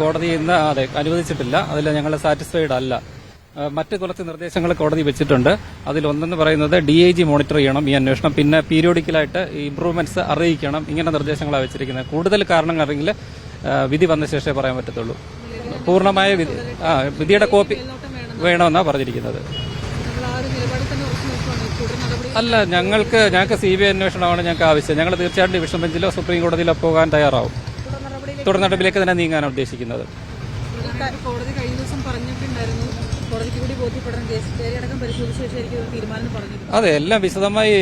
കോടതി ഇന്ന് അനുവദിച്ചിട്ടില്ല. അതിൽ ഞങ്ങൾ സാറ്റിസ്ഫൈഡ് അല്ല. മറ്റ് കുറച്ച് നിർദ്ദേശങ്ങൾ കോടതി വെച്ചിട്ടുണ്ട്. അതിലൊന്നെന്ന് പറയുന്നത് DIG മോണിറ്റർ ചെയ്യണം ഈ അന്വേഷണം, പിന്നെ പീരിയോഡിക്കലായിട്ട് ഇംപ്രൂവ്മെന്റ്സ് അറിയിക്കണം. ഇങ്ങനെ നിർദ്ദേശങ്ങളാണ് വെച്ചിരിക്കുന്നത്. കൂടുതൽ കാരണങ്ങൾ അറിയില്ല, വിധി വന്ന ശേഷമേ പറയാൻ പറ്റത്തുള്ളൂ. പൂർണ്ണമായ വിധിയുടെ കോപ്പി വേണമെന്നാണ് പറഞ്ഞിരിക്കുന്നത്. അല്ല, ഞങ്ങൾക്ക് CBI അന്വേഷണമാണ് ഞങ്ങൾക്ക് ആവശ്യം. ഞങ്ങൾ തീർച്ചയായിട്ടും ഡിവിഷൻ ബെഞ്ചിലോ സുപ്രീം കോടതിയിലോ പോകാൻ തയ്യാറാവും. തുടർ നടപടിയിലേക്ക് തന്നെ നീങ്ങാനാണ് ഉദ്ദേശിക്കുന്നത്. കോടതി കഴിഞ്ഞ ദിവസം പറഞ്ഞിട്ടുണ്ടായിരുന്നു കോടതിക്ക് കൂടി ബോധ്യപ്പെടണം, കേസ് പരിശോധിച്ച ശേഷം തീരുമാനം പറഞ്ഞു. അതെ, എല്ലാം വിശദമായി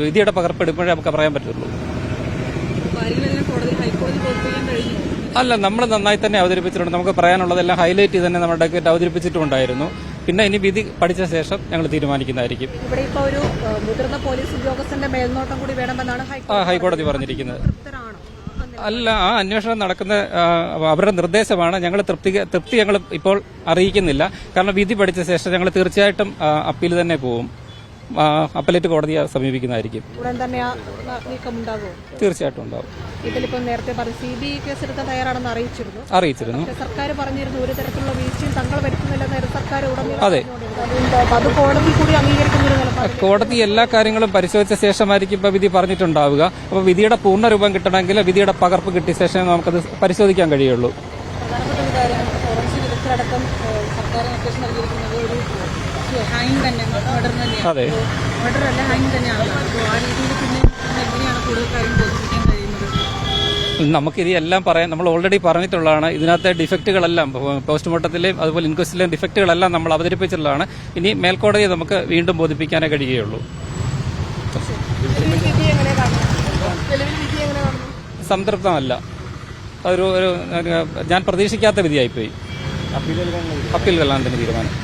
വിധിയുടെ പകർപ്പെടുമ്പോഴേ നമുക്ക് പറയാൻ പറ്റുള്ളൂ. ഹൈക്കോടതി ബോധിപ്പിക്കാൻ കഴിഞ്ഞു. അല്ല, നമ്മൾ നന്നായി തന്നെ അവതരിപ്പിച്ചിട്ടുണ്ട്. നമുക്ക് പറയാനുള്ളതെല്ലാം ഹൈലൈറ്റ് ചെയ്ത് തന്നെ നമ്മുടെ ഡോക്യുമെന്റ് അവതരിപ്പിച്ചിട്ടുണ്ടായിരുന്നു. പിന്നെ ഇനി വിധി പഠിച്ച ശേഷം ഞങ്ങൾ തീരുമാനിക്കുന്നതായിരിക്കും. ഇവിടെ ഇപ്പോൾ ഒരു മുതിർന്ന പോലീസ് ഉദ്യോഗസ്ഥന്റെ മേൽനോട്ടം കൂടി വേണമെന്നാണ് ഹൈക്കോടതി പറഞ്ഞിരിക്കുന്നത്. അല്ല, ആ അന്വേഷണം നടക്കുന്ന അവരുടെ നിർദ്ദേശമാണ്. ഞങ്ങൾ തൃപ്തി ഞങ്ങൾ ഇപ്പോൾ അറിയിക്കുന്നില്ല. കാരണം വിധി പഠിച്ച ശേഷം ഞങ്ങൾ തീർച്ചയായിട്ടും അപ്പീൽ തന്നെ പോവും. അപ്പലേറ്റ് കോടതിയെ സമീപിക്കുന്നതായിരിക്കും. തീർച്ചയായിട്ടും ഉണ്ടാവും. ഇതിലിപ്പോൾ നേരത്തെ CBI കേസെടുക്കാൻ തയ്യാറാണെന്ന് അറിയിച്ചിരുന്നു. സർക്കാർ പറഞ്ഞിരുന്നു ഒരു തരത്തിലുള്ള വീഴ്ചയും തങ്ങൾ വരുത്തുന്നില്ലെന്ന് സർക്കാർ അതെ, അത് കോടതി കൂടി അംഗീകരിക്കുന്ന കോടതി എല്ലാ കാര്യങ്ങളും പരിശോധിച്ച ശേഷമായിരിക്കും ഇപ്പോൾ വിധി പറഞ്ഞിട്ടുണ്ടാവുക. അപ്പോൾ വിധിയുടെ പൂർണ്ണരൂപം കിട്ടണമെങ്കിൽ വിധിയുടെ പകർപ്പ് കിട്ടിയ ശേഷം നമുക്കത് പരിശോധിക്കാൻ കഴിയുള്ളൂ. പ്രധാനപ്പെട്ട ഒരു കാര്യം, ഫോറൻസിക് വിദഗ്ധരടക്കം സർക്കാർ നിർദ്ദേശം നൽകിയിരിക്കുന്നത് ഒരു ഹാങ് തന്നെ, മർഡർ തന്നെയാണ്. അതെ, മർഡർ അല്ല, ഹാങ് തന്നെയാണ്. അപ്പോൾ ആ രീതിയിൽ പിന്നെ എങ്ങനെയാണ് കൂടുതൽ കാര്യം ബോധിപ്പിക്കാൻ കഴിയുന്നത്? നമുക്കിത് എല്ലാം പറയാൻ നമ്മൾ ഓൾറെഡി പറഞ്ഞിട്ടുള്ളതാണ്. ഇതിനകത്തെ ഡിഫക്റ്റുകളെല്ലാം പോസ്റ്റ്മോർട്ടത്തിലെയും അതുപോലെ ഇൻക്വസ്റ്റിലെയും ഡിഫക്റ്റുകളെല്ലാം നമ്മൾ അവതരിപ്പിച്ചിട്ടുള്ളതാണ്. ഇനി മേൽക്കോടതിയെ നമുക്ക് വീണ്ടും ബോധിപ്പിക്കാനേ കഴിയുകയുള്ളൂ. സംതൃപ്തമല്ല. ഞാൻ പ്രതീക്ഷിക്കാത്ത വിധിയായിപ്പോയി. അപ്പീൽ നൽകാൻ തന്നെ തീരുമാനം.